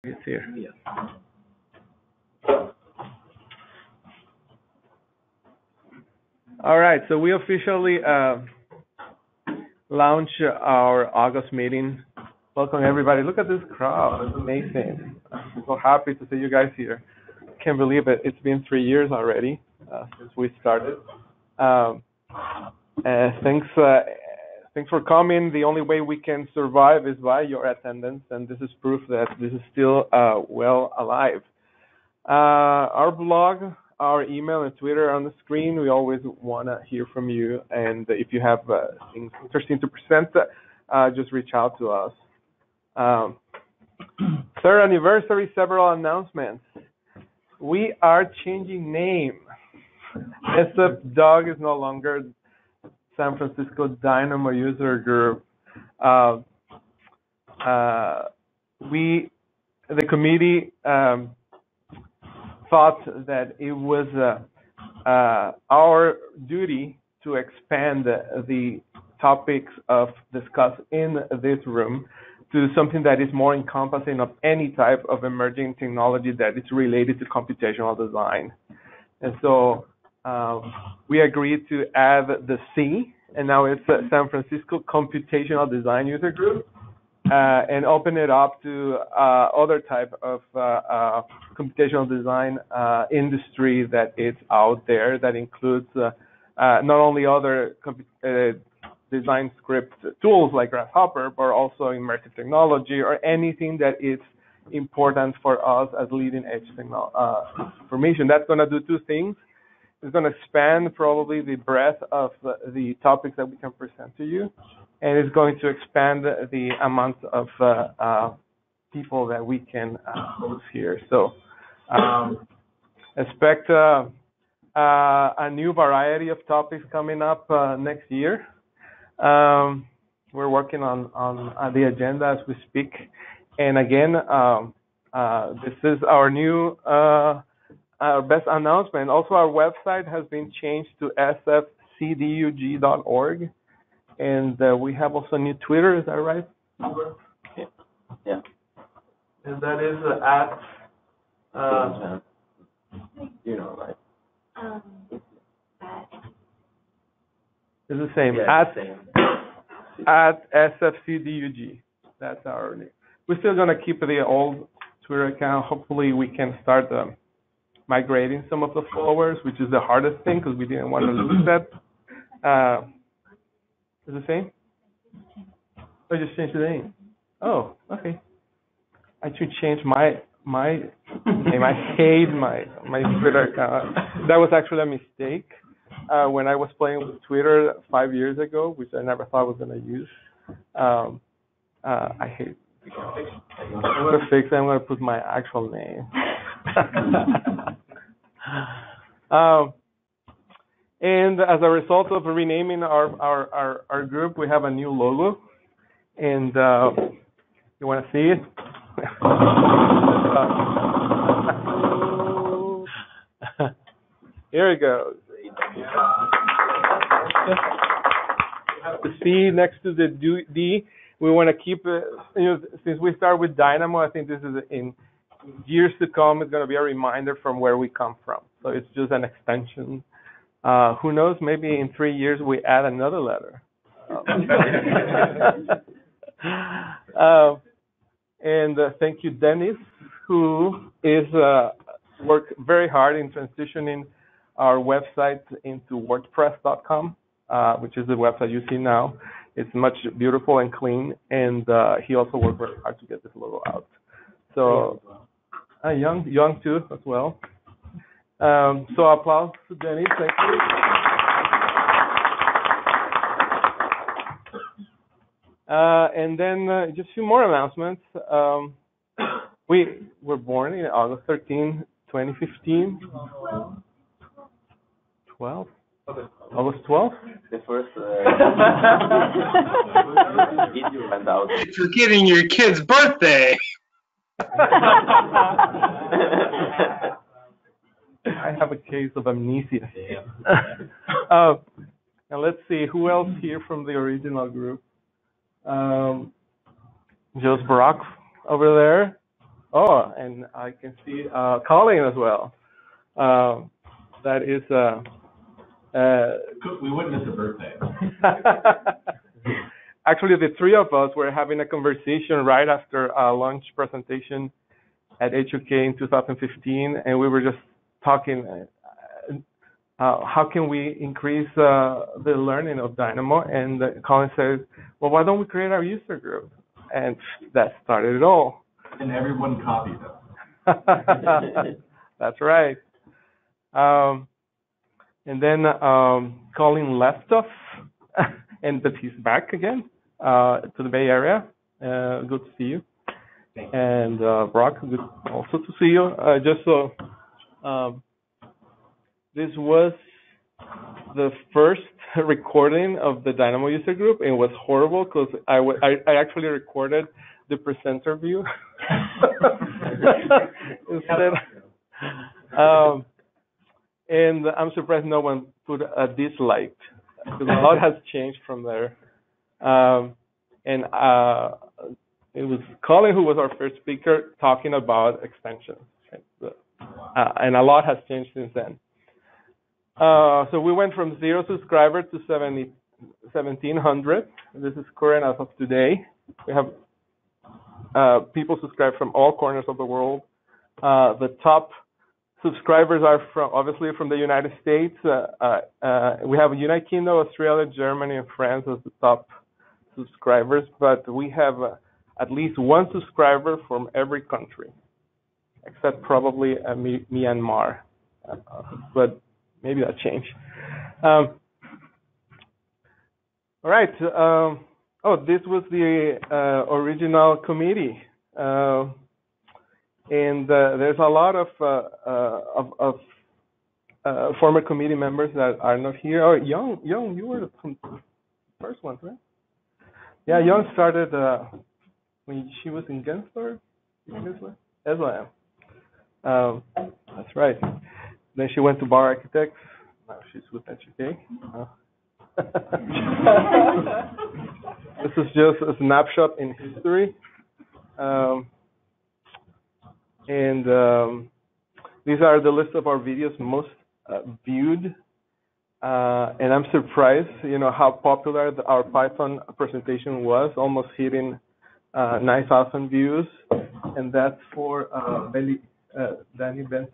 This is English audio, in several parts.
It's here. All right, so we officially launch our August meeting. Welcome everybody. Look at this crowd. It's amazing. I'm so happy to see you guys here. Can't believe it. It's been 3 years already since we started. Thanks for coming. The only way we can survive is by your attendance, and this is proof that this is still well alive. Our blog, our email, and Twitter are on the screen. We always want to hear from you, and if you have things interesting to present, just reach out to us. Third anniversary, several announcements. We are changing name. SFDUG is no longer San Francisco Dynamo User Group. The committee thought that it was our duty to expand the topics of discussed in this room to something that is more encompassing of any type of emerging technology that is related to computational design. And so we agreed to add the C, and now it's San Francisco Computational Design User Group, and open it up to other type of computational design industry that is out there that includes not only other design script tools like Grasshopper, but also immersive technology or anything that is important for us as leading edge information. That's going to do two things. It's going to expand probably the breadth of the topics that we can present to you, and it's going to expand the amount of people that we can host here. So expect a new variety of topics coming up next year. We're working on the agenda as we speak. And again, this is our new our best announcement. Also, our website has been changed to sfcdug.org. And we have also a new Twitter, is that right? Yeah. And that is you know, right? It's the same. Yeah, at SFCDUG. That's our name. We're still going to keep the old Twitter account. Hopefully, we can start migrating some of the followers, which is the hardest thing because we didn't want to lose that. Is it the same? I just changed the name. Oh, okay. I should change my name. I hate my Twitter account. That was actually a mistake. When I was playing with Twitter 5 years ago, which I never thought I was going to use. I hate it. I'm going to fix it. I'm going to put my actual name. And as a result of renaming our group, we have a new logo. And you want to see it? Here it goes. The C next to the D, we want to keep it, since we start with Dynamo, I think this is in years to come, it's going to be a reminder from where we come from. So it's just an extension. Who knows, maybe in 3 years we add another letter. And thank you, Dennis, who is worked very hard in transitioning our website into WordPress.com, which is the website you see now. It's much beautiful and clean, and he also worked very hard to get this logo out. So young too as well. So applause to Dennis. Thank you. And then just a few more announcements. We were born in August 13, 2015. 12? August 12th? The first video went out. You're forgetting your kid's birthday. I have a case of amnesia. Now let's see, who else here from the original group? Just Barack over there. Oh, and I can see Colin as well. That is. We wouldn't miss a birthday. Actually, the three of us were having a conversation right after a lunch presentation at HUK in 2015, and we were just talking. How can we increase the learning of Dynamo? And Colin says, well, why don't we create our user group? And that started it all. And everyone copied us. That's right. And then Colin left us, but he's back again to the Bay Area. Good to see you. Thanks. And Brock, good also to see you. Just so, this was the first recording of the Dynamo user group, and it was horrible because I actually recorded the presenter view instead. And I'm surprised no one put a dislike, because a lot has changed from there. And it was Colin who was our first speaker talking about extensions. And a lot has changed since then. So we went from 0 subscribers to 1,700. This is current as of today. We have people subscribe from all corners of the world. The top subscribers are obviously from the United States. We have United Kingdom, Australia, Germany, and France as the top subscribers, but we have at least one subscriber from every country, except probably Myanmar. But maybe that changed. All right. This was the original committee. And there's a lot of former committee members that are not here. Oh, Young, you were the first one, right? Yeah, Young started when she was in Gensler. Eslam. That's right. Then she went to Bar Architects. Now she's with HK. This is just a snapshot in history. And these are the list of our videos most viewed. And I'm surprised, how popular our Python presentation was, almost hitting 9,000 views. And that's for Danny Benson.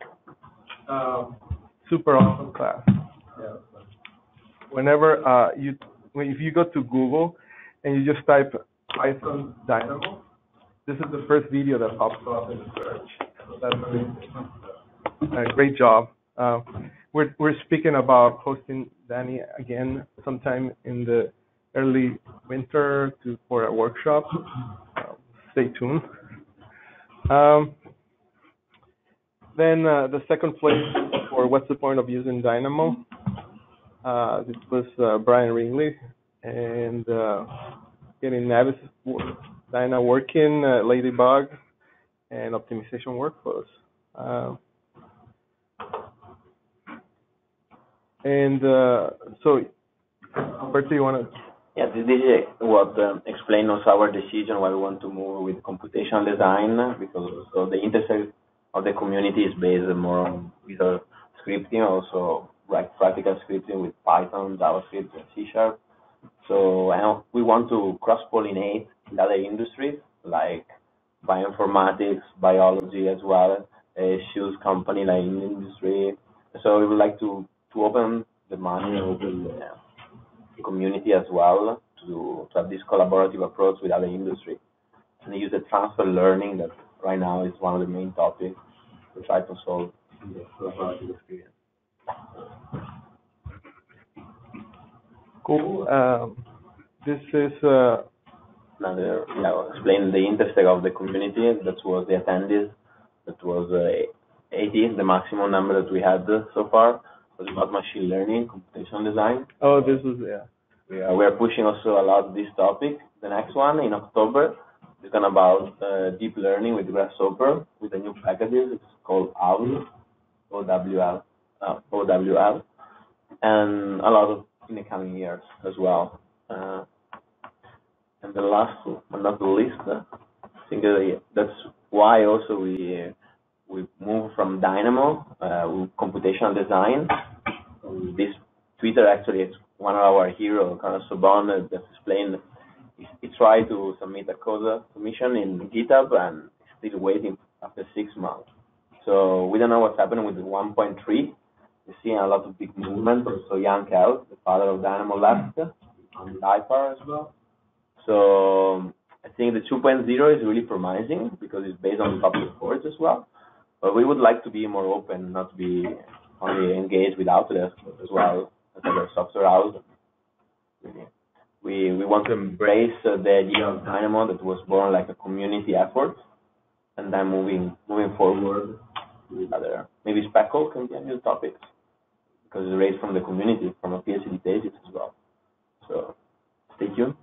Super awesome class. Yeah. Whenever if you go to Google and you just type Python Dynamo, this is the first video that pops up in the search. So that's a great job. We're speaking about hosting Danny again sometime in the early winter for a workshop. Stay tuned. Then the second place for what's the point of using Dynamo? This was Brian Ringley and getting Navis Dyna working, Ladybug, and optimization workflows. So, Alberto, you want to? Yeah, this is what explains also our decision why we want to move with computational design, because so the intersection of the community is based more on either scripting, also like practical scripting with Python, JavaScript, and C#. So we want to cross-pollinate in other industries like bioinformatics, biology as well, shoes company like in industry. So we would like to open the mind, open the community as well to have this collaborative approach with other industry and use the transfer learning that right now is one of the main topics to try to solve in the collaborative experience. Cool. This is another, explain the intersection of the community. That was the attendees. That was 80, the maximum number that we had so far. It was about machine learning, computational design. Oh, this was, We are pushing also a lot this topic. The next one in October is going about deep learning with Grasshopper with a new packages. It's called OWL, OWL, and a lot of in the coming years as well. And the last but not the least, I think that's why also we move from Dynamo with computational design. This Twitter actually is one of our heroes, Carlos Sobon, that explained he tried to submit a code submission in GitHub and still waiting after 6 months. So we don't know what's happening with the 1.3. We're seeing a lot of big movement. Also, Jan Kel, the father of Dynamo, left on DIPAR as well. So I think the 2.0 is really promising because it's based on public codes as well. But we would like to be more open, not to be only engaged with Autodesk as well as other software houses. We want to embrace the idea of Dynamo that was born like a community effort, and then moving forward with other, maybe Speckle can be a new topic because it's raised from the community, from a PhD thesis as well. So stay tuned.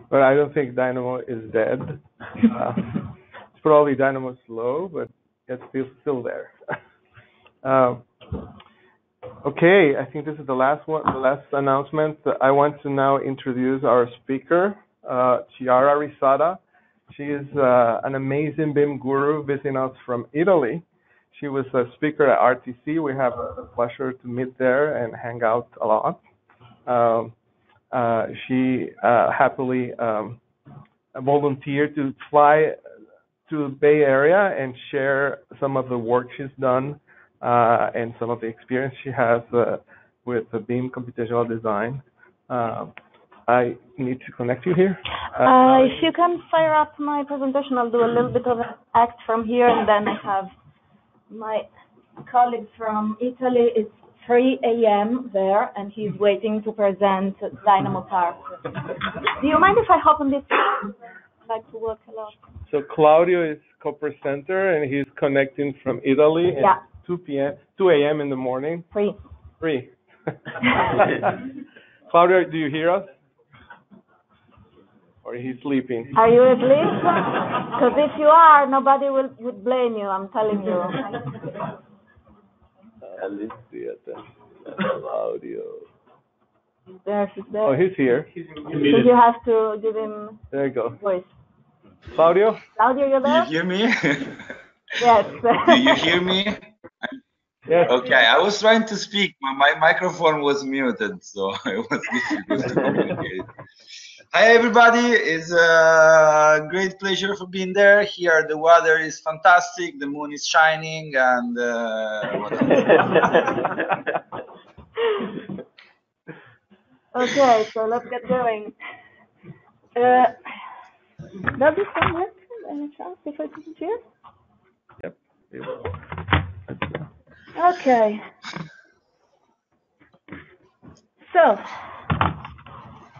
But I don't think Dynamo is dead. It's probably Dynamo slow, but it's still there. Okay, I think this is the last one, the last announcement. I want to now introduce our speaker, Chiara Risada. She is an amazing BIM guru visiting us from Italy. She was a speaker at RTC. We have the pleasure to meet there and hang out a lot. She happily volunteered to fly to the Bay Area and share some of the work she's done and some of the experience she has with the BIM computational design. I need to connect you here. If you can fire up my presentation, I'll do a little bit of an act from here, and then I have my colleague from Italy. It's 3 a.m. there, and he's waiting to present Dynamo Park. Do you mind if I hop on this? I'd like to work a lot. So Claudio is co-presenter, and he's connecting from Italy at 2 a.m. in the morning. 3. Claudio, do you hear us? Or he's sleeping? Are you asleep? Because if you are, nobody would blame you, I'm telling you. Let's see Claudio. He's there. Oh, he's here. So you have to give him there you go. Voice. Claudio, you there? Do you hear me? Yes. Do you hear me? Yes. Okay, I was trying to speak. My microphone was muted, so it was difficult to communicate. Hi, everybody. It's a great pleasure for being there. Here, the weather is fantastic. The moon is shining, and Okay, so let's get going. Does this one work? Any chance if I put it here? Yep. Okay. So,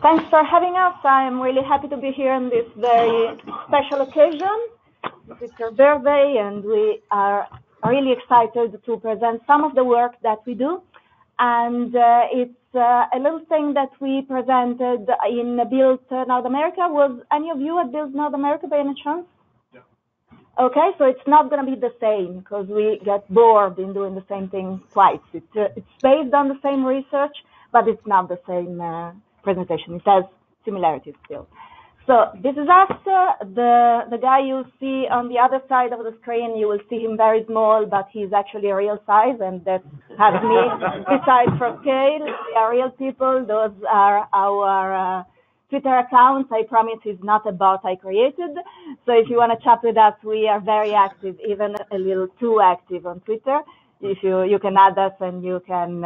thanks for having us. I'm really happy to be here on this very special occasion. It's your birthday, and we are really excited to present some of the work that we do. And it's a little thing that we presented in Build North America. Was any of you at Build North America by any chance? Yeah. Okay, so it's not going to be the same because we get bored in doing the same thing twice. It's based on the same research, but it's not the same presentation. It has similarities still. So this is us. The guy you see on the other side of the screen, you will see him very small, but he's actually a real size, and that has me. Besides for scale, we are real people. Those are our Twitter accounts. I promise it's not a bot I created. So if you want to chat with us, we are very active, even a little too active on Twitter. If you can add us, and you can.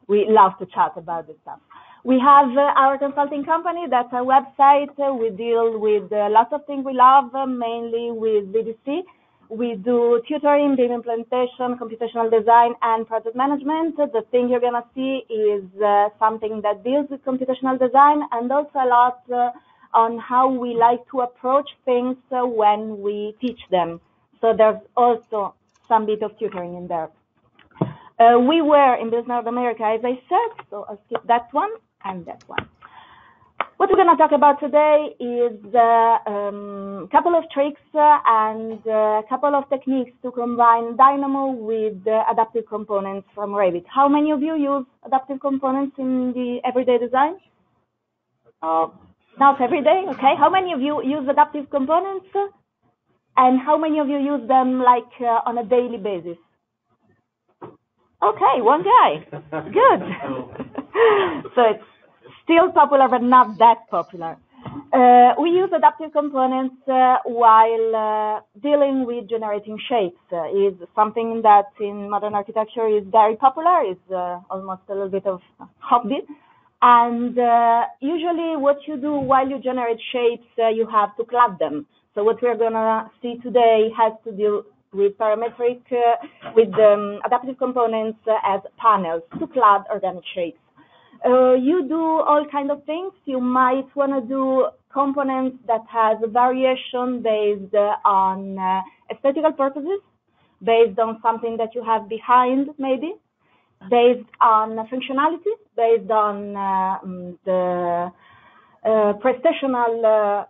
We love to chat about this stuff. We have our consulting company. That's our website. We deal with lots of things we love, mainly with VDC. We do tutoring, BIM implementation, computational design, and project management. The thing you're going to see is something that deals with computational design, and also a lot on how we like to approach things when we teach them. So there's also some bit of tutoring in there. We were in Build North America, as I said, so I'll skip that one and that one. What we're going to talk about today is a couple of tricks and a couple of techniques to combine Dynamo with adaptive components from Revit. How many of you use adaptive components in the everyday design? Not every day, okay. How many of you use adaptive components And how many of you use them like on a daily basis? Okay, one guy. Good. So it's still popular, but not that popular. We use adaptive components while dealing with generating shapes. Is something that in modern architecture is very popular. It's almost a little bit of a hobby. And usually what you do while you generate shapes, you have to clad them. So what we're going to see today has to do with parametric, with adaptive components as panels to clad organic shapes. You do all kinds of things. You might want to do components that has a variation based on aesthetical purposes, based on something that you have behind, maybe, based on functionality, based on the prestational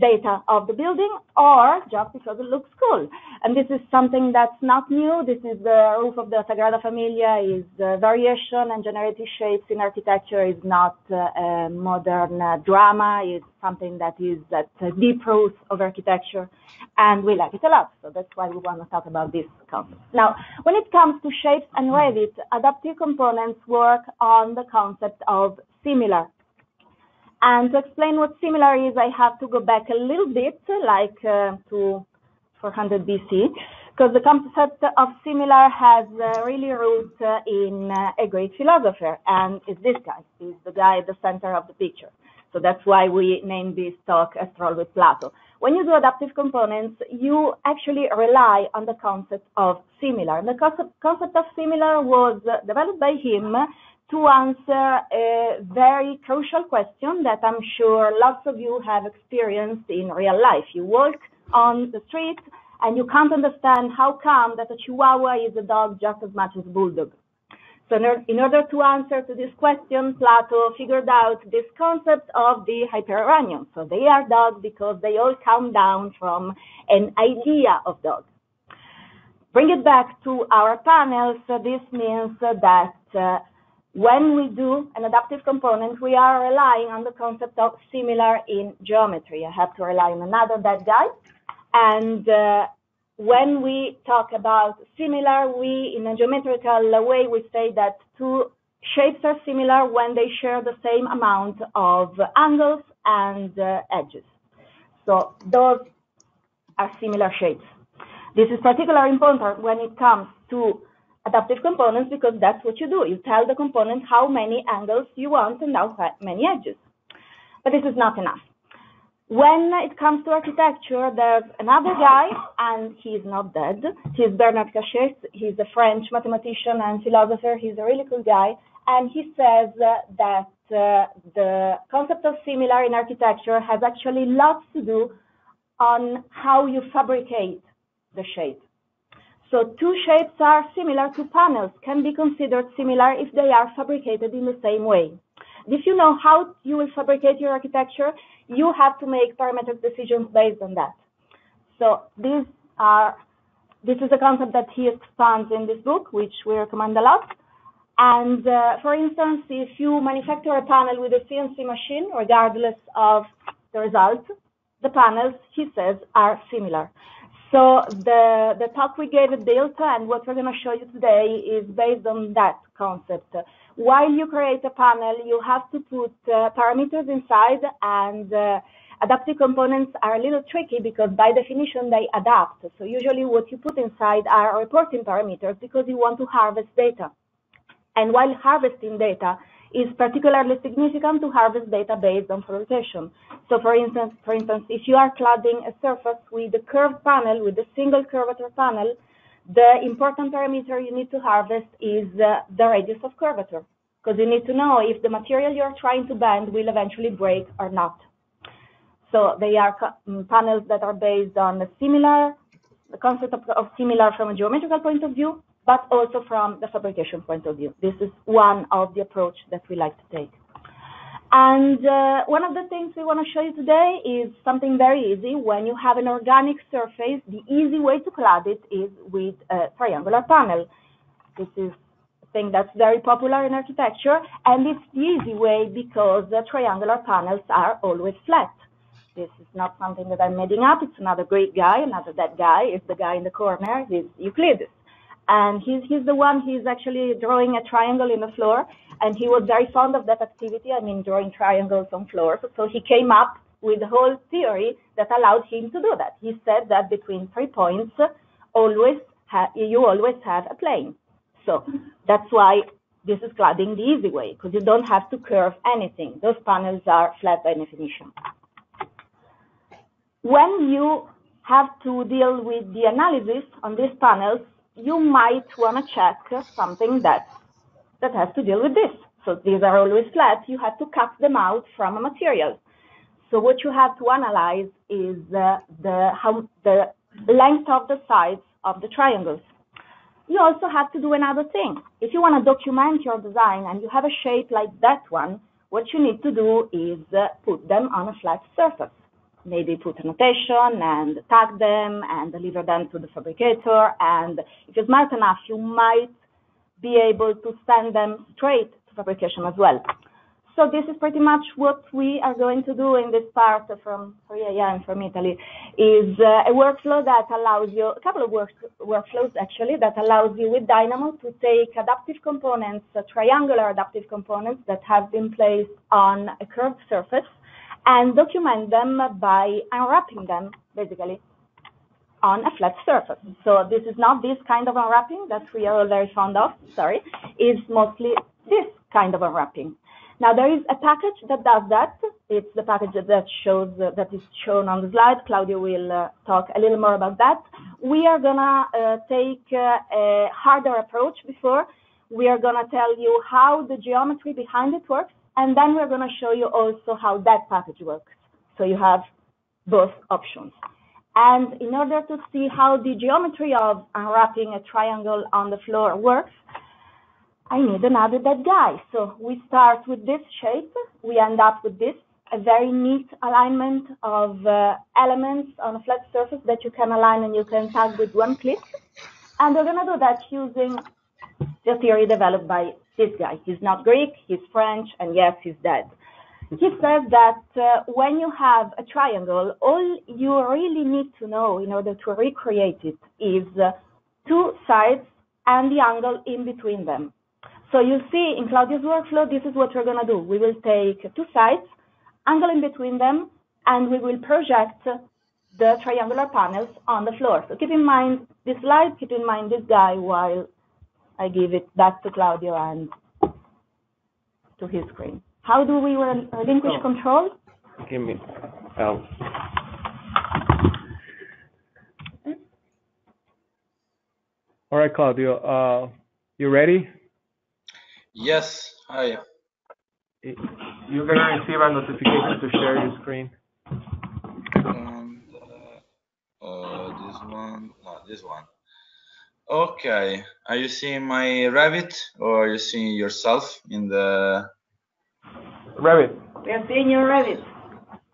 data of the building, or just because it looks cool. And this is something that's not new. This is the roof of the Sagrada Familia, is variation and generative shapes in architecture is not a modern drama. It's something that is at deep roots of architecture, and we like it a lot. So that's why we want to talk about this concept. Now, when it comes to shapes and Revit, adaptive components work on the concept of similar. And to explain what similar is, I have to go back a little bit, like to 400 BC, because the concept of similar has really roots in a great philosopher, and it's this guy. He's the guy at the center of the picture. So that's why we named this talk A Stroll with Plato. When you do adaptive components, you actually rely on the concept of similar. And the concept of similar was developed by him to answer a very crucial question that I'm sure lots of you have experienced in real life. You walk on the street and you can't understand how come that a Chihuahua is a dog just as much as a bulldog. So in order to answer to this question, Plato figured out this concept of the hyperarranium. So they are dogs because they all come down from an idea of dog. Bring it back to our panels. This means that when we do an adaptive component, we are relying on the concept of similar in geometry. I have to rely on another bad guy. And when we talk about similar, we, in a geometrical way, we say that two shapes are similar when they share the same amount of angles and edges. So those are similar shapes. This is particularly important when it comes to adaptive components, because that's what you do. You tell the component how many angles you want and how many edges. But this is not enough. When it comes to architecture, there's another guy, and he's not dead. He's Bernard Cachet. He's a French mathematician and philosopher. He's a really cool guy. And he says that the concept of similar in architecture has actually lots to do on how you fabricate the shape. So two shapes are similar to panels, can be considered similar if they are fabricated in the same way. If you know how you will fabricate your architecture, you have to make parametric decisions based on that. So this is a concept that he expands in this book, which we recommend a lot. And for instance, if you manufacture a panel with a CNC machine, regardless of the result, the panels, he says, are similar. So the talk we gave at Delta and what we're going to show you today is based on that concept. While you create a panel, you have to put parameters inside, and adaptive components are a little tricky because by definition they adapt. So usually what you put inside are reporting parameters because you want to harvest data. And while harvesting data is particularly significant to harvest data based on fabrication. So for instance, if you are cladding a surface with a curved panel, with a single curvature panel, the important parameter you need to harvest is the radius of curvature, because you need to know if the material you're trying to bend will eventually break or not. So they are panels that are based on the concept of similar from a geometrical point of view, but also from the fabrication point of view. This is one of the approach that we like to take. And one of the things we want to show you today is something very easy. When you have an organic surface, the easy way to clad it is with a triangular panel. This is a thing that's very popular in architecture, and it's the easy way because the triangular panels are always flat. This is not something that I'm making up. It's another Greek guy, another that guy. Is the guy in the corner. He's Euclides. And he's the one, he's actually drawing a triangle in the floor. And he was very fond of that activity, I mean, drawing triangles on floors. So he came up with the whole theory that allowed him to do that. He said that between 3 points, you always have a plane. So that's why this is cladding the easy way, because you don't have to curve anything. Those panels are flat by definition. When you have to deal with the analysis on these panels, you might want to check something that has to deal with this. So these are always flat. You have to cut them out from a material. So what you have to analyze is the length of the sides of the triangles. You also have to do another thing. If you want to document your design and you have a shape like that one, what you need to do is put them on a flat surface. Maybe put a notation and tag them and deliver them to the fabricator. And if you're smart enough, you might be able to send them straight to fabrication as well. So this is pretty much what we are going to do in this part from Korea and from Italy, is a workflow that allows you, a couple of workflows actually, that allows you with Dynamo to take adaptive components, triangular adaptive components that have been placed on a curved surface, and document them by unwrapping them, basically, on a flat surface. So this is not this kind of unwrapping that we are all very fond of, sorry, it's mostly this kind of unwrapping. Now there is a package that does that. It's the package that is shown on the slide. Claudio will talk a little more about that. We are gonna take a harder approach before. We are gonna tell you how the geometry behind it works, and then we're gonna show you also how that package works. So you have both options. And in order to see how the geometry of unwrapping a triangle on the floor works, I need another dead guy. So we start with this shape. We end up with this, a very neat alignment of elements on a flat surface that you can align and you can tag with one click. And we're going to do that using the theory developed by this guy. He's not Greek, he's French, and yes, he's dead. He says that when you have a triangle, all you really need to know in order to recreate it is two sides and the angle in between them. So you see in Claudio's workflow, this is what we're going to do. We will take two sides, angle in between them, and we will project the triangular panels on the floor. So keep in mind this slide, keep in mind this guy while I give it back to Claudio and to his screen. How do we relinquish control? Give me. All right, Claudio, you ready? Yes, hi. You're going to receive a notification to share your screen. And, this one, no, this one. Okay, are you seeing my Revit or are you seeing yourself in the... Revit. We are seeing your Revit.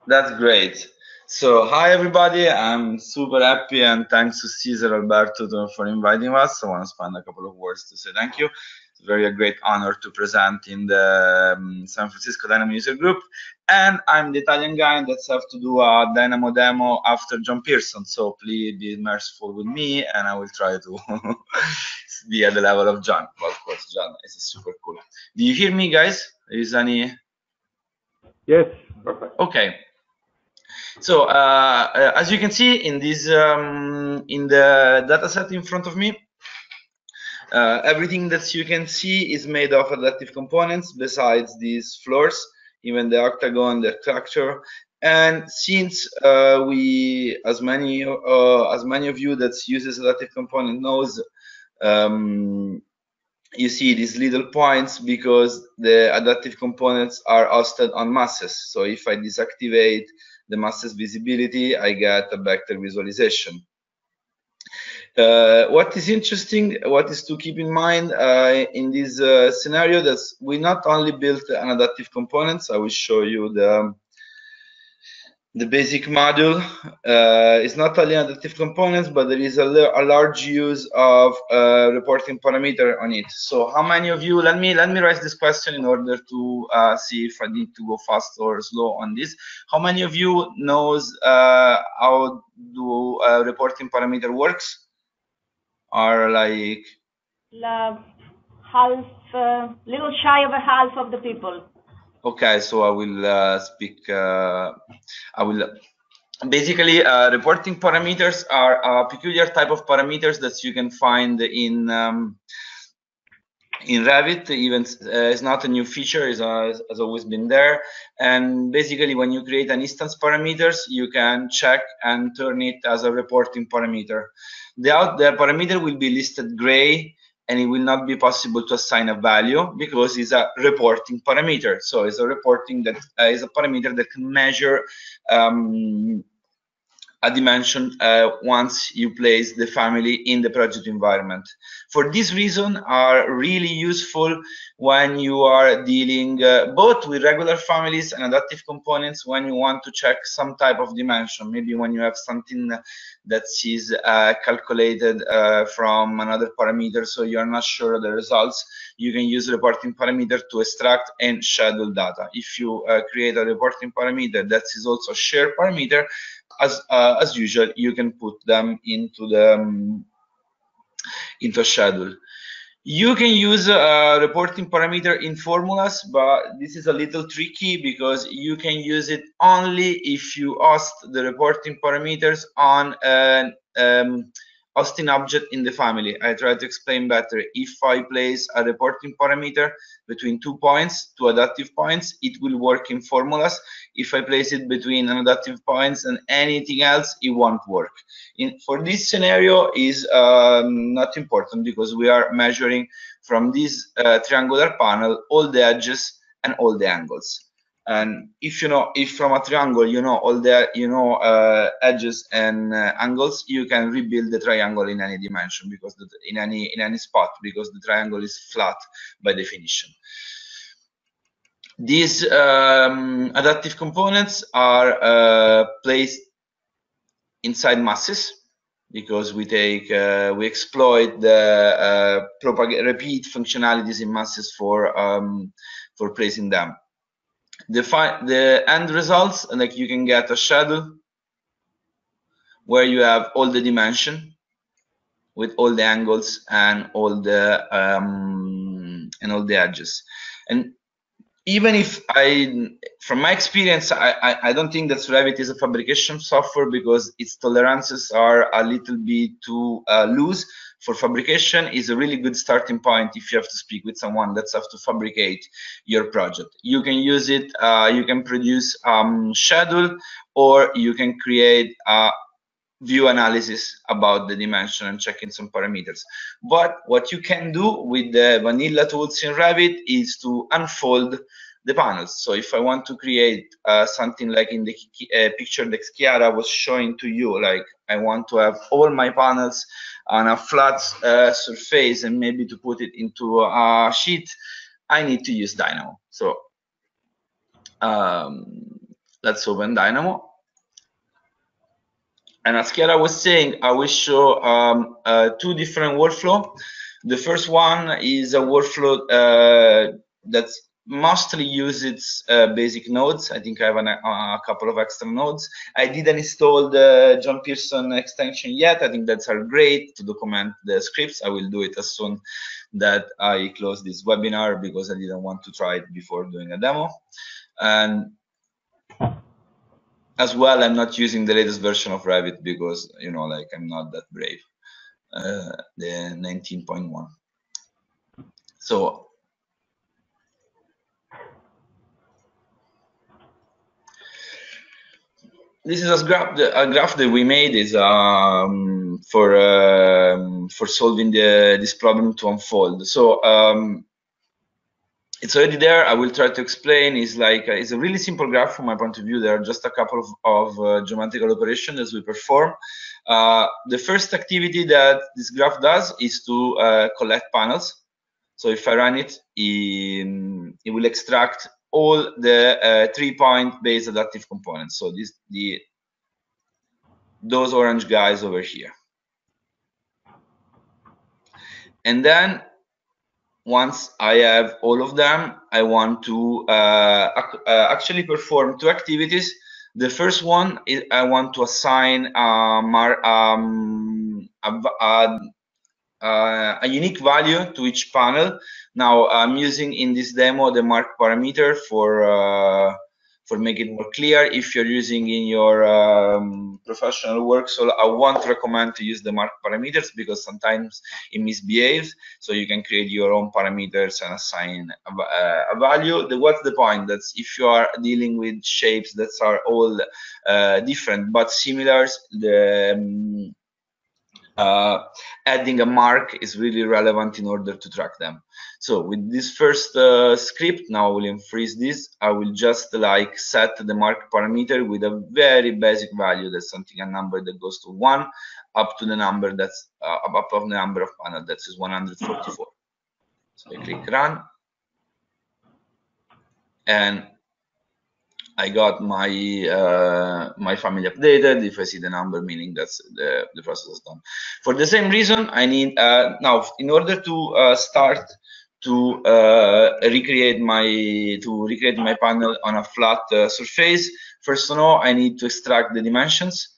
That's great. So, hi everybody, I'm super happy and thanks to Cesar Alberto for inviting us. I want to spend a couple of words to say thank you. It's a great honor to present in the San Francisco Dynamo user group. And I'm the Italian guy that's have to do a Dynamo demo after John Pearson. So please be merciful with me and I will try to be at the level of John. Well, of course, John is super cool. Do you hear me, guys? Is any... Yes, perfect. Okay. So as you can see in this in the data set in front of me, everything that you can see is made of adaptive components besides these floors, even the octagon, the structure. And since as many of you that uses adaptive component knows, you see these little points because the adaptive components are hosted on masses. So if I deactivate the masses visibility, I get a vector visualization. What is interesting, what is to keep in mind in this scenario, that we not only built an adaptive components. I will show you The basic module is not only adaptive components, but there is a large use of reporting parameter on it. So how many of you, let me raise this question in order to see if I need to go fast or slow on this. How many of you knows how do reporting parameter works? Are like half, little shy of a half of the people. Okay, so I will speak. I will. Basically, reporting parameters are a peculiar type of parameters that you can find in Revit. Even it's not a new feature; it has always been there. And basically, when you create an instance parameters, you can check and turn it as a reporting parameter. The parameter will be listed gray, and it will not be possible to assign a value because it's a reporting parameter. So it's a reporting that is a parameter that can measure a dimension once you place the family in the project environment. For this reason, are really useful when you are dealing both with regular families and adaptive components when you want to check some type of dimension. Maybe when you have something that is calculated from another parameter, so you're not sure of the results, you can use reporting parameter to extract and schedule data. If you create a reporting parameter that is also a shared parameter, as usual, you can put them into the into a schedule. You can use a reporting parameter in formulas, but this is a little tricky because you can use it only if you host the reporting parameters on an hosting object in the family. I try to explain better. If I place a reporting parameter between 2 points, 2 adaptive points, it will work in formulas. If I place it between an adaptive points and anything else, it won't work. For this scenario is not important because we are measuring from this triangular panel all the edges and all the angles. And if from a triangle you know all the edges and angles, you can rebuild the triangle in any dimension because in any spot, because the triangle is flat by definition. These adaptive components are placed inside masses because we exploit the repeat functionalities in masses for placing them. The end results, like you can get a schedule where you have all the dimension with all the angles and all the edges. And even if from my experience, I don't think that Revit is a fabrication software because its tolerances are a little bit too loose. For fabrication is a really good starting point if you have to speak with someone that has to fabricate your project. You can use it, you can produce schedule, or you can create a view analysis about the dimension and checking some parameters. But what you can do with the vanilla tools in Revit is to unfold the panels. So if I want to create something like in the picture that Chiara was showing to you, like I want to have all my panels on a flat surface and maybe to put it into a sheet, I need to use Dynamo. So let's open Dynamo. And as Chiara was saying, I will show 2 different workflows. The first one is a workflow that mostly uses basic nodes. I think I have a couple of extra nodes. I didn't install the John Pearson extension yet. I think that's great to document the scripts. I will do it as soon that I close this webinar because I didn't want to try it before doing a demo. And as well, I'm not using the latest version of Revit because, like I'm not that brave, the 19.1. So this is a graph that we made is for solving this problem to unfold. So it's already there. I will try to explain. It's a really simple graph from my point of view. There are just a couple of geometrical operations as we perform. The first activity that this graph does is to collect panels. So if I run it, it will extract all the 3-point based adaptive components. So those orange guys over here. And then once I have all of them, I want to actually perform 2 activities. The first one is I want to assign a unique value to each panel. Now I'm using in this demo the mark parameter for making it more clear. If you're using in your professional work, so I won't recommend to use the mark parameters because sometimes it misbehaves. So you can create your own parameters and assign a value. What's the point? That's if you are dealing with shapes that are all different but similar, adding a mark is really relevant in order to track them. So with this first script, now I will unfreeze this. I will just like set the mark parameter with a very basic value. That's something, a number that goes to 1 up to the number that's up of the number of panels. That is 144. So I click run, and I got my my family updated. If I see the number, meaning that's the process is done. For the same reason, I need now in order to start to recreate my panel on a flat surface. First of all, I need to extract the dimensions.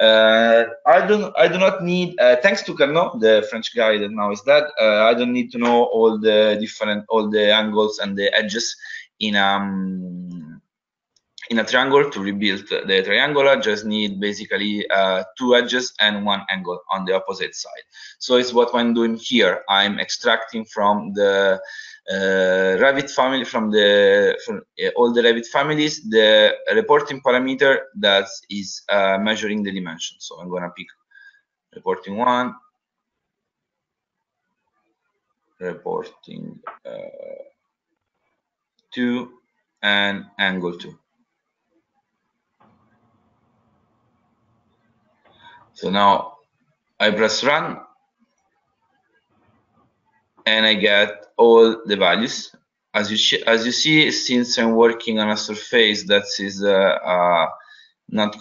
I do not need, thanks to Carnot, the French guy that now is dead. I don't need to know all the angles and the edges in a triangle to rebuild the triangle. I just need basically 2 edges and 1 angle on the opposite side. So it's what I'm doing here. I'm extracting from the Revit family, from all the Revit families, the reporting parameter that is measuring the dimension. So I'm gonna pick reporting 1, reporting 2, and angle 2. So now I press run, and I get all the values. As you see, since I'm working on a surface that is not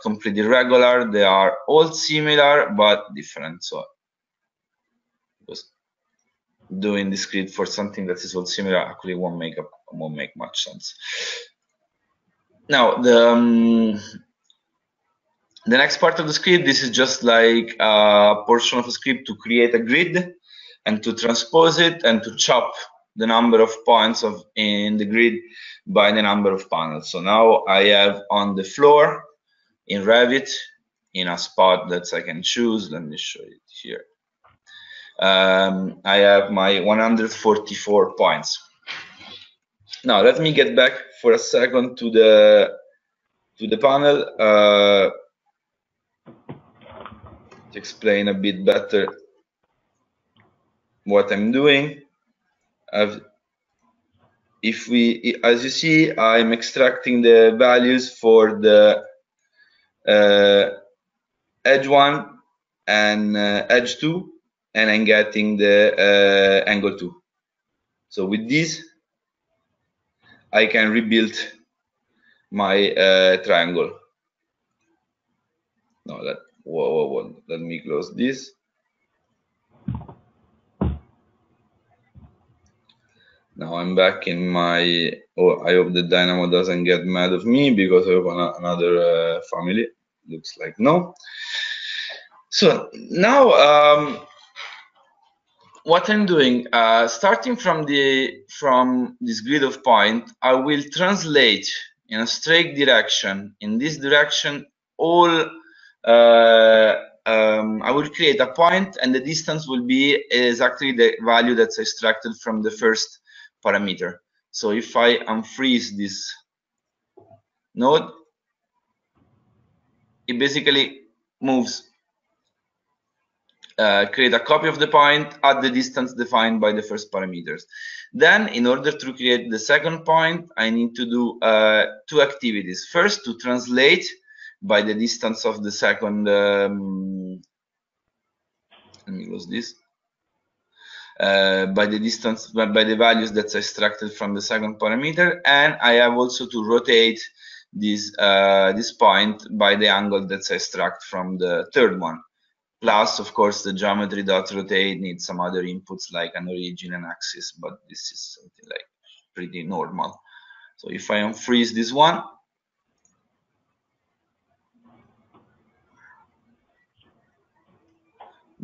completely regular, they are all similar but different. So just doing the script for something that is all similar actually won't make much sense. Now the next part of the script, this is just like a portion of a script to create a grid and to transpose it and to chop the number of points in the grid by the number of panels. So now I have on the floor in Revit, in a spot that I can choose. Let me show it here. I have my 144 points. Now let me get back for a second to the panel. To explain a bit better what I'm doing. As you see, I'm extracting the values for the edge 1 and edge 2, and I'm getting the angle 2. So with this, I can rebuild my triangle. No, whoa, let me close this. Now I'm back in my, I hope the Dynamo doesn't get mad of me because I have another family. Looks like no. So now what I'm doing, starting from this grid of point, I will translate in a straight direction. In this direction, all I will create a point, and the distance will be exactly the value that's extracted from the first parameter. So if I unfreeze this node, it basically moves, create a copy of the point at the distance defined by the first parameters. Then, in order to create the second point, I need to do 2 activities. First, to translate by the distance of the second, let me close this. by the distance, by the values that's extracted from the second parameter, and I have also to rotate this this point by the angle that's extracted from the third one. Plus, of course, the geometry.rotate needs some other inputs like an origin and axis, but this is something like pretty normal. So if I unfreeze this one,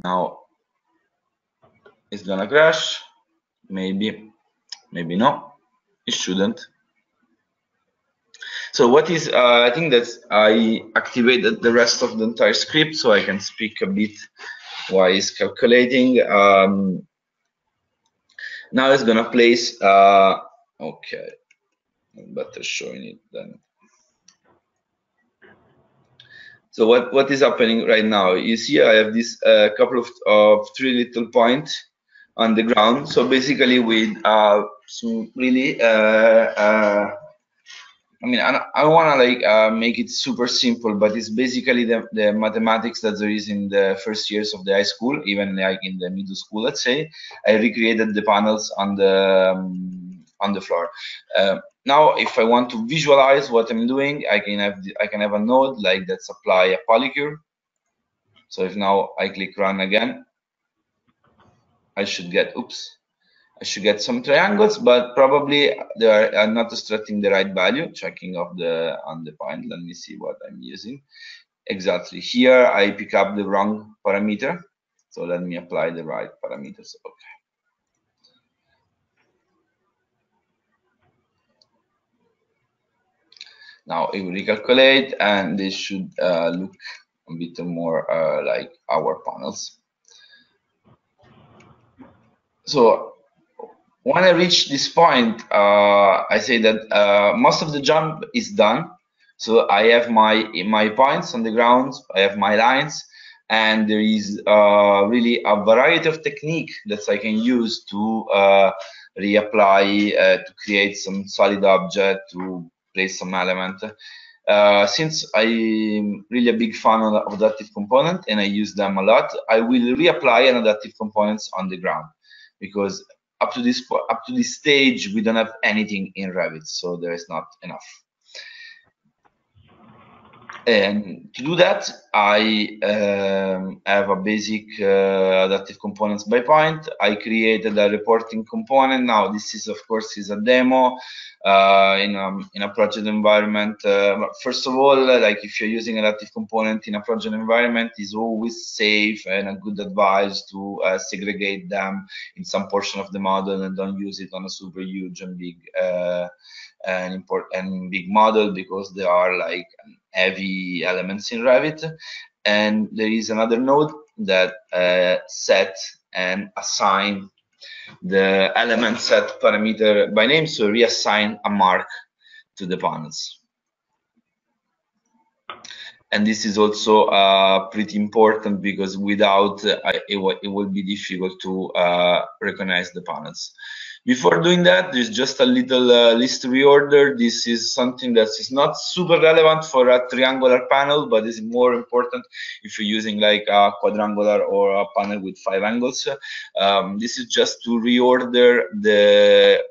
now it's gonna crash. Maybe no, it shouldn't. So what is, I think that I activated the rest of the entire script so I can speak a bit while it's calculating. Now it's gonna place, okay, better showing it then. So what is happening right now? You see I have this couple of three little points on the ground. So basically with some really, I mean, I want to like make it super simple, but it's basically the mathematics that there is in the first years of the high school, even like in the middle school, let's say. I recreated the panels on the floor. Now, if I want to visualize what I'm doing, I can have a node like that's apply a polycure. So if now I click run again, I should get, oops. I should get some triangles, but probably they are not extracting the right value. Checking on the point. Let me see what I'm using. Exactly here, I pick up the wrong parameter. So let me apply the right parameters. Okay. Now it will recalculate, and this should look a bit more like our panels. So when I reach this point, I say that most of the jump is done. So I have my points on the ground, I have my lines, and there is really a variety of technique that I can use to reapply, to create some solid object, to place some element. Since I'm really a big fan of adaptive component and I use them a lot, I will reapply an adaptive components on the ground, because up to this stage we don't have anything in Revit, so there is not enough. And to do that, I have a basic adaptive components by point. I created a reporting component. Now this is, of course, is a demo in a project environment. First of all, like if you're using adaptive component in a project environment, it's always safe and a good advice to segregate them in some portion of the model and don't use it on a super huge and big big model, because there are like heavy elements in Revit. And there is another node that set and assign the element set parameter by name, so reassign a mark to the panels. And this is also pretty important, because without it will be difficult to recognize the panels. Before doing that, there's just a little list reorder. This is something that is not super relevant for a triangular panel, but is more important if you're using like a quadrangular or a panel with 5 angles. This is just to reorder the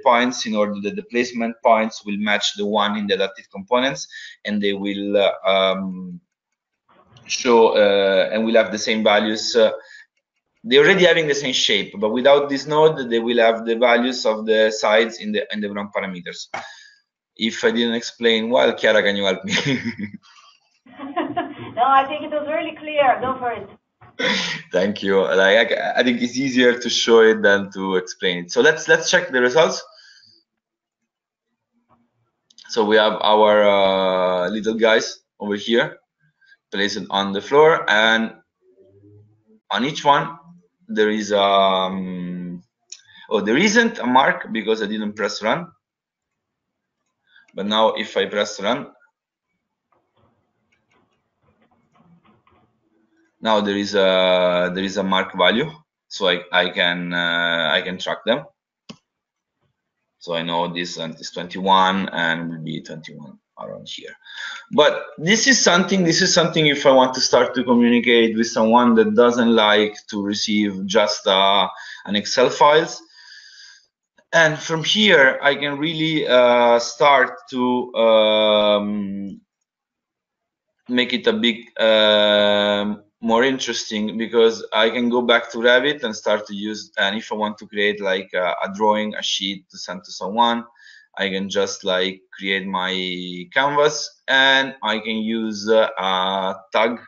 points in order that the placement points will match the one in the adaptive components, and they will show and will have the same values. They're already having the same shape, but without this node, they will have the values of the sides in the wrong parameters. If I didn't explain well, Chiara, can you help me? No, I think it was really clear. Go for it. Thank you. Like, I think it's easier to show it than to explain it. So let's check the results. So we have our little guys over here placed on the floor, and on each one there is there isn't a mark because I didn't press run. But now if I press run, now there is a mark value, so I can track them. So I know this is 21 and will be 21 around here. But this is something if I want to start to communicate with someone that doesn't like to receive just an Excel files. And from here, I can really start to make it a bit more interesting, because I can go back to Revit and start to use, and if I want to create like a drawing, a sheet to send to someone, I can just like create my canvas, and I can use a tag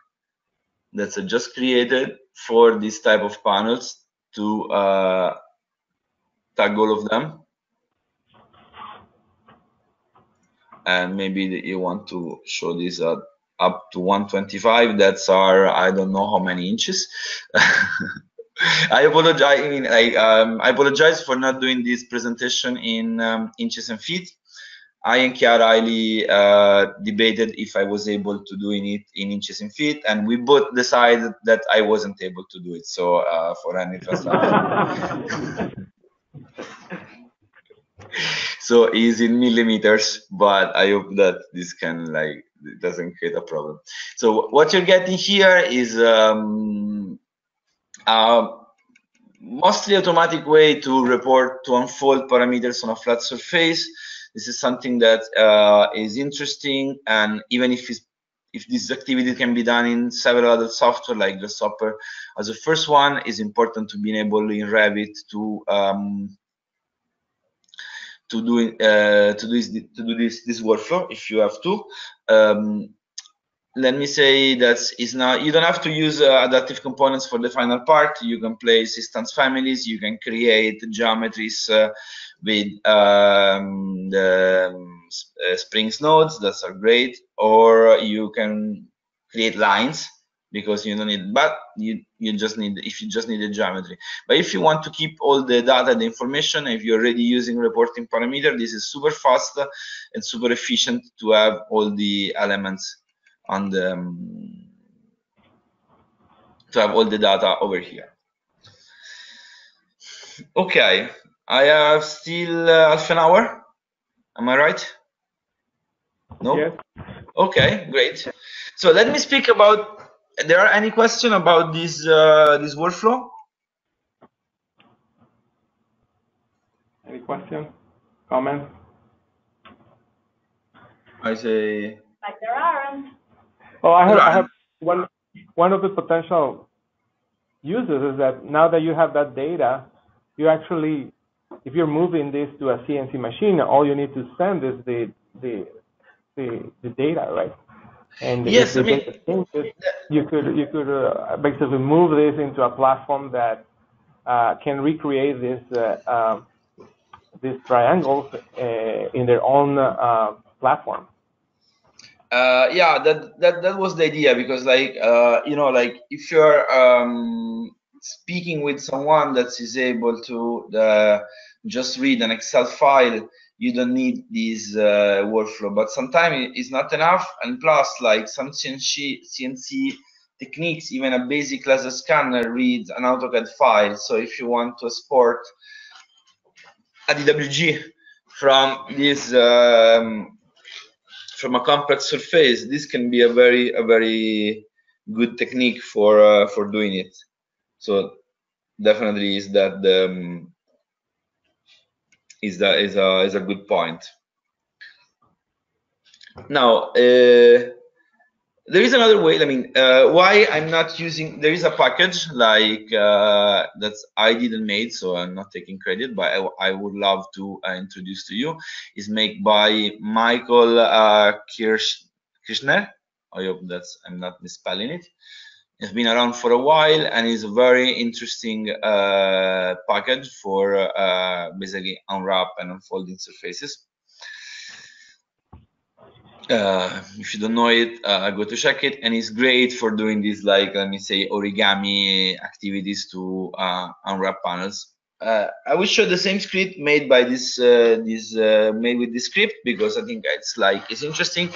that's just created for this type of panels to tag all of them. And maybe you want to show this up to 125. That's our, I don't know how many inches. I apologize. I mean, I apologize for not doing this presentation in inches and feet. I and Chiara highly debated if I was able to do it in inches and feet, and we both decided that I wasn't able to do it. So for any translation. So it's in millimeters, but I hope that this can like, it doesn't create a problem. So what you're getting here is mostly automatic way to report, to unfold parameters on a flat surface. This is something that is interesting, and even if this activity can be done in several other software like Grasshopper as the first one, is important to be able in Revit to do this workflow if you have to. Let me say that is not, you don't have to use adaptive components for the final part. You can place instance families, you can create geometries with the Springs nodes, that are great, or you can create lines, because you don't need, but you just need, if you just need a geometry. But if you want to keep all the data, the information, if you're already using reporting parameter, this is super fast and super efficient to have all the elements on the to have all the data over here. Okay, I have still half an hour. Am I right? No? Yes. Okay, great. So let me speak about, there are any question about this this workflow? Any questions, comments? I say. Like there aren't. Well, I have one of the potential uses is that now that you have that data, you actually, if you're moving this to a CNC machine, all you need to send is the data, right? And yes, if the data changes, you could basically move this into a platform that can recreate these triangles in their own platform. Yeah, that was the idea, because like you know, like if you're speaking with someone that is able to just read an Excel file, you don't need this workflow. But sometimes it's not enough, and plus, like some CNC techniques, even a basic laser scanner reads an AutoCAD file. So if you want to export a DWG from this from a complex surface, this can be a very good technique for doing it. So definitely is that is a good point. Now there is another way. I mean, why I'm not using, there is a package like that I didn't make, so I'm not taking credit, but I would love to introduce to you, is made by Michael Kirchner. I hope that's, I'm not misspelling it. It's been around for a while and is a very interesting package for basically unwrap and unfolding surfaces. If you don't know it, go to check it, and it's great for doing these, like, let me say, origami activities to unwrap panels. I will show the same script made by this made with this script, because I think it's interesting.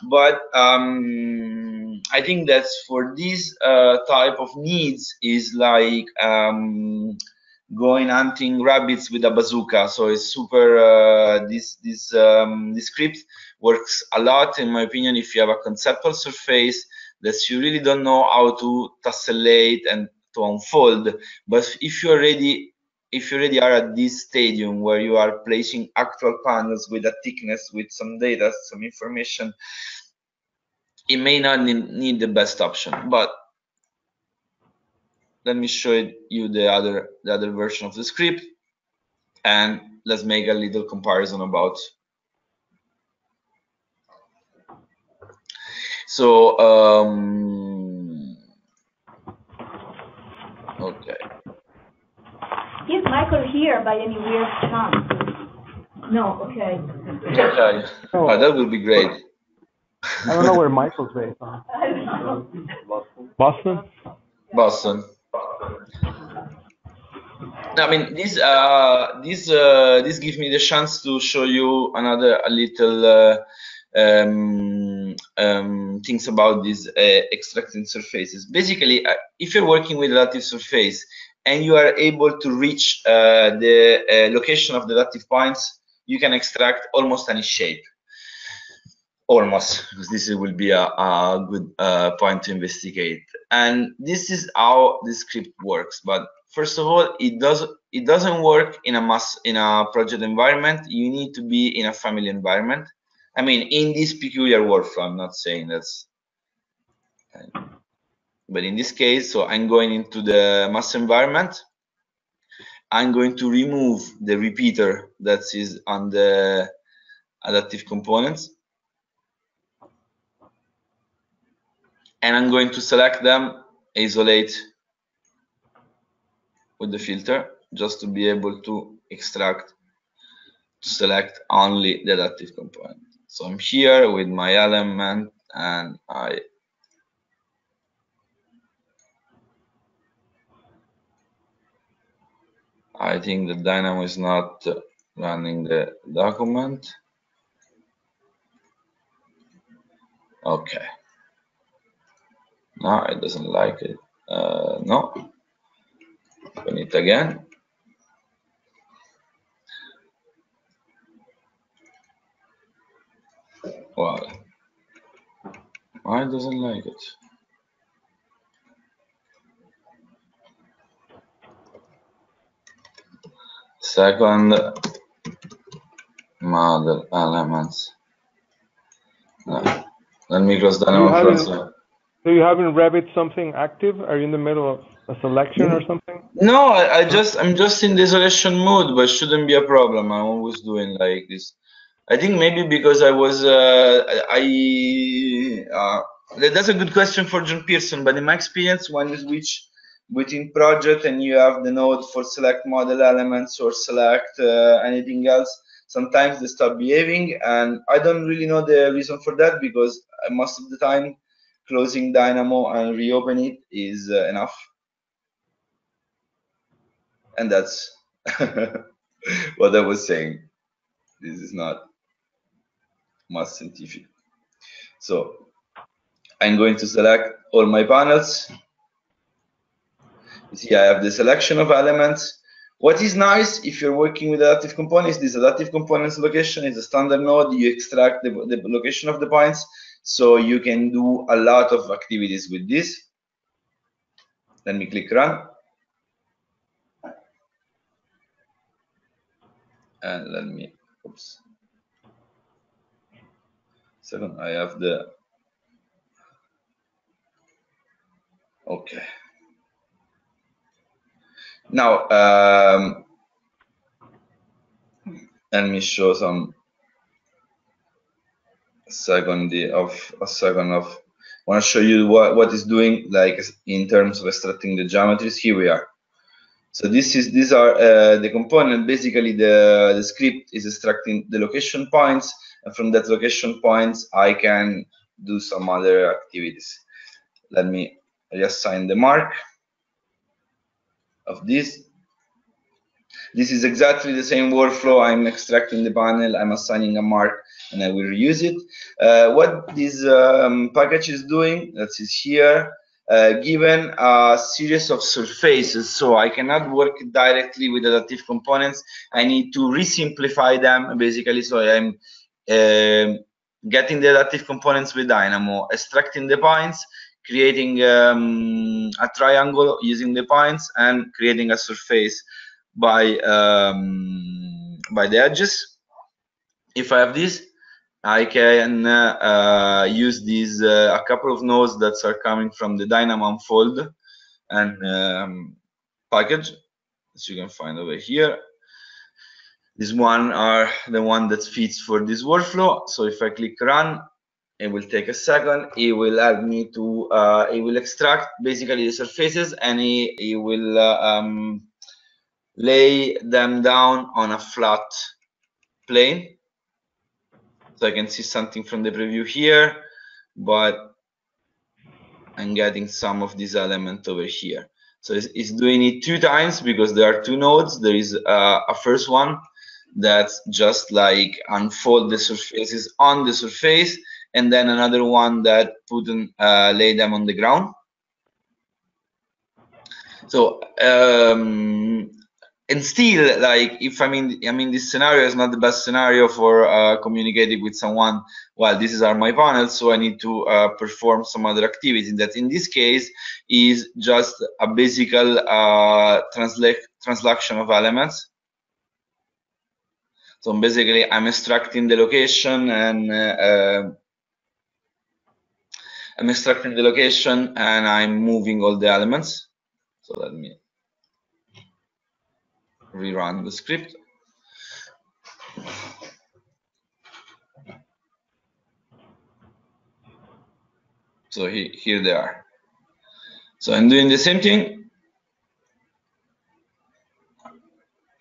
But I think that for this type of needs is like going hunting rabbits with a bazooka. So it's super. This script works a lot, in my opinion, if you have a conceptual surface that you really don't know how to tessellate and to unfold. But if you already are at this stadium where you are placing actual panels with a thickness, with some data, some information, it may not need the best option. But let me show you the other version of the script, and let's make a little comparison about. So okay. Is Michael here by any weird chance? No, okay. Okay. Oh, that would be great. I don't know where Michael's based on. Boston? Boston. I mean, this gives me the chance to show you a little things about these extracting surfaces. Basically, if you're working with adaptive surface and you are able to reach the location of the adaptive points, you can extract almost any shape. Almost, because this will be a good point to investigate. And this is how the script works. But first of all, it doesn't work in a project environment. You need to be in a family environment. I mean, in this peculiar workflow, I'm not saying that's, but in this case, so I'm going into the mass environment. I'm going to remove the repeater that is on the adaptive components. And I'm going to select them, isolate with the filter, just to be able to extract, to select only the adaptive component. So I'm here with my element, and I think the Dynamo is not running the document. Okay. No, it doesn't like it. No. Open it again. Wow. Why doesn't like it? Second, model elements. No. Let me close Dynamo. Do you have in Revit something active? Are you in the middle of a selection or something? No, I'm just in the isolation mode, but shouldn't be a problem. I'm always doing like this. I think maybe because I was that's a good question for John Pearson, but in my experience, when you switch between project and you have the node for select model elements or select anything else, sometimes they stop behaving, and I don't really know the reason for that, because most of the time closing Dynamo and reopen it is enough. And that's what I was saying. This is not much scientific. So I'm going to select all my panels. You see, I have the selection of elements. What is nice if you're working with adaptive components, this adaptive components location is a standard node. You extract the location of the points, so you can do a lot of activities with this. Let me click run. And let me, oops. Second, I have the, okay. Now, let me show some second of, I want to show you what is doing, like in terms of extracting the geometries. Here we are. So these are the component. Basically, the script is extracting the location points, and from that location points, I can do some other activities. Let me reassign the mark of this. This is exactly the same workflow. I'm extracting the panel, I'm assigning a mark, and I will reuse it. What this package is doing, that is here, given a series of surfaces. So I cannot work directly with adaptive components. I need to re-simplify them basically. So I'm getting the adaptive components with Dynamo, extracting the points, creating a triangle using the points, and creating a surface by the edges. If I have this, I can use these a couple of nodes that are coming from the Dynamo Unfold and package, as you can find over here. This one are the one that fits for this workflow. So if I click run, it will take a second. It will help me to it will extract basically the surfaces, and it will lay them down on a flat plane. So I can see something from the preview here, but I'm getting some of these elements over here. So it's doing it 2 times because there are 2 nodes. There is a first one that's just like unfold the surfaces on the surface, and then another one that put lay them on the ground. So and still, like, if I mean this scenario is not the best scenario for communicating with someone. Well, these are my panels, so I need to perform some other activity that in this case is just a basic translation of elements. So basically I'm extracting the location and I'm moving all the elements. So let me rerun the script. So here they are. So I'm doing the same thing.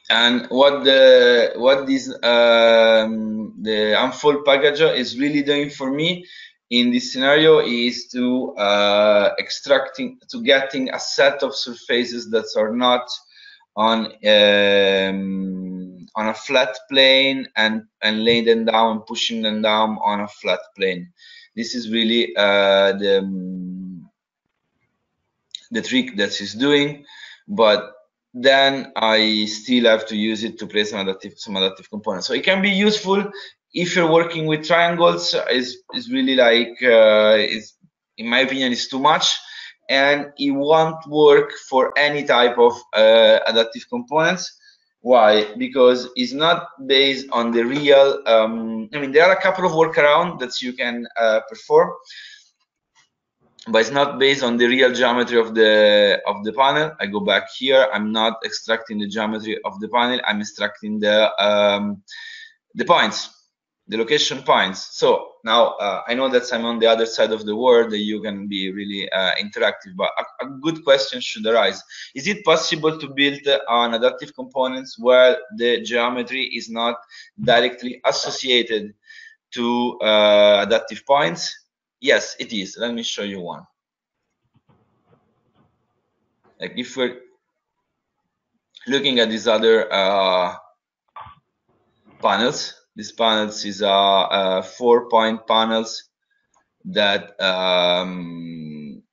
And what this the Unfold package is really doing for me in this scenario is to getting a set of surfaces that are not on a flat plane and laying them down and pushing them down on a flat plane. This is really the trick that she's doing, but then I still have to use it to place some adaptive components. So it can be useful if you're working with triangles. Is really like in my opinion is too much, and it won't work for any type of adaptive components. Why? Because it's not based on the real. I mean, there are a couple of workarounds that you can perform, but it's not based on the real geometry of the panel. I go back here. I'm not extracting the geometry of the panel. I'm extracting the points, the location points. So now I know that I'm on the other side of the world, that you can be really interactive, but a good question should arise. Is it possible to build on adaptive components where the geometry is not directly associated to adaptive points? Yes, it is. Let me show you one. Like if we're looking at these other panels, these panels is 4-point panels that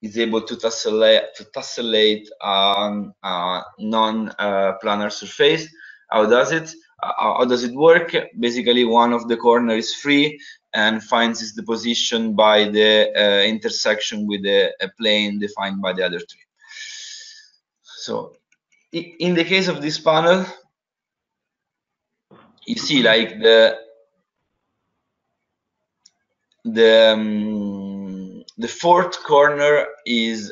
is able to tessellate on a non-planar surface. How does it? How does it work? Basically, one of the corner is free and finds the position by the intersection with the plane defined by the other 3. So in the case of this panel, you see like the 4th corner is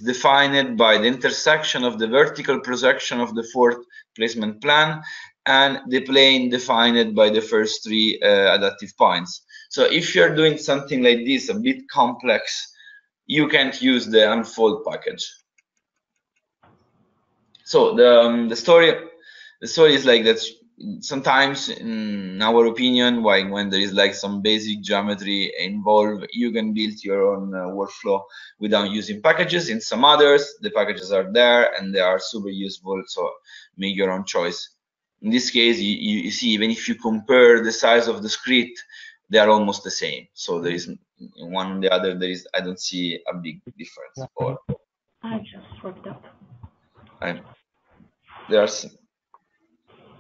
defined by the intersection of the vertical projection of the 4th placement plan and the plane defined by the first 3 adaptive points. So if you're doing something like this, a bit complex, you can't use the Unfold package. So the story is like that. Sometimes, in our opinion, when there is like some basic geometry involved, you can build your own workflow without using packages. In some others, the packages are there and they are super useful. So make your own choice. In this case, you see, even if you compare the size of the script, they are almost the same. So there is in one and the other, I don't see a big difference. Or I just worked up.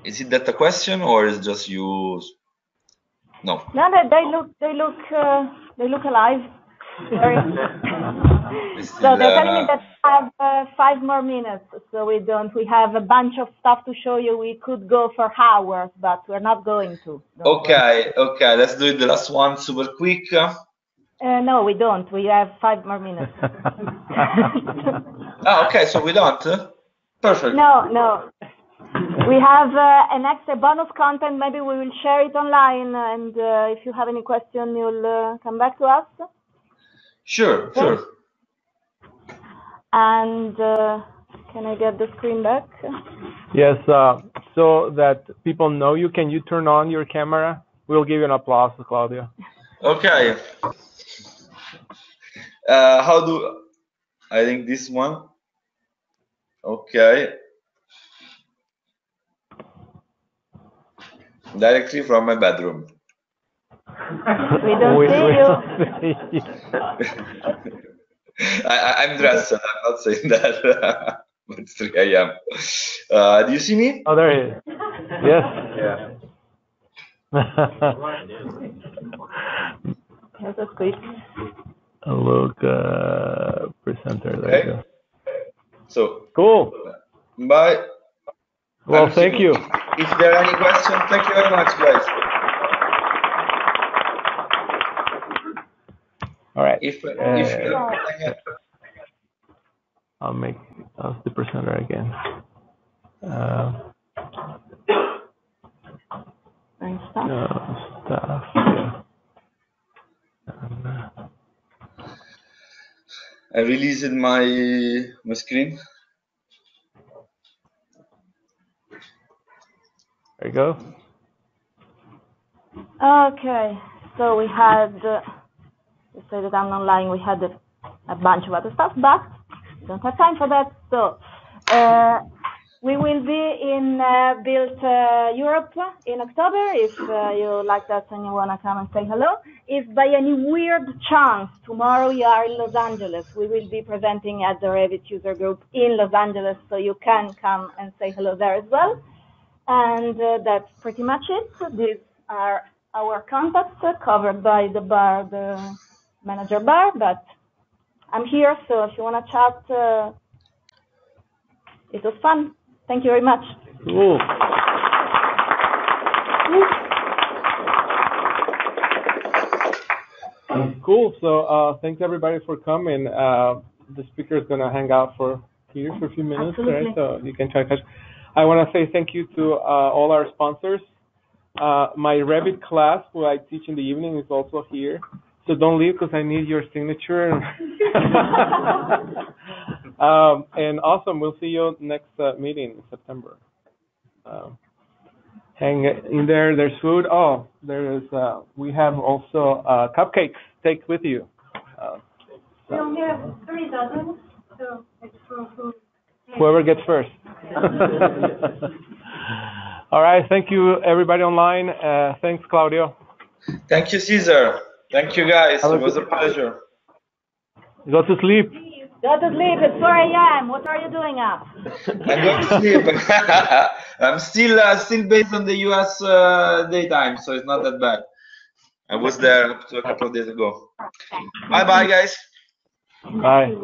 Is it that a question, or is just you? No. No, they look alive. Sorry. So they're telling me that I have 5 more minutes, so we have a bunch of stuff to show you. We could go for hours, but we're not going to. Okay, let's do it. The last one, super quick. No, we don't. We have 5 more minutes. Okay, so we don't. Perfect. No. We have an extra bonus content. Maybe we will share it online, and if you have any question, you'll come back to us. Sure. And can I get the screen back? Yes, so that people know you, can you turn on your camera? We'll give you an applause, Claudio. Okay. I think this one? Okay. Directly from my bedroom. We don't see you. I'm dressed, I'm not saying that, but it's 3 a.m. Do you see me? Oh, there he is. Yes. Yeah. That's quick. Look, presenter, there Okay. you go. So, Cool. bye. Well, thank you. If there are any questions, thank you very much, guys. All right. I'll make us the presenter again. Stuff. Yeah. I released my screen. There you go. Okay, so we had, to say that I'm online, we had a bunch of other stuff, but we don't have time for that. So we will be in Built Europe in October. If you like that and you want to come and say hello. If by any weird chance tomorrow you are in Los Angeles, we will be presenting at the Revit user group in Los Angeles, so you can come and say hello there as well. And that's pretty much it. These are our contacts covered by the bar, the manager bar, but I'm here, so if you want to chat, it was fun. Thank you very much. Cool. Cool. So thanks everybody for coming. The speaker is going to hang out here for a few minutes, Absolutely. right? So you can try to catch. I want to say thank you to all our sponsors. My Revit class, who I teach in the evening, is also here. So don't leave because I need your signature. And awesome. We'll see you next meeting in September. Hang in there. There's food. Oh, we have also cupcakes. Take with you. We only have 3 dozen, so it's for food. Whoever gets first. All right. Thank you, everybody online. Thanks, Claudio. Thank you, Caesar. Thank you, guys. It was a pleasure. Go to sleep. Go to sleep. It's 4 a.m. What are you doing up? I'm going to sleep. I'm still based on the US daytime, so it's not that bad. I was there up to a couple of days ago. Bye-bye, guys. Bye.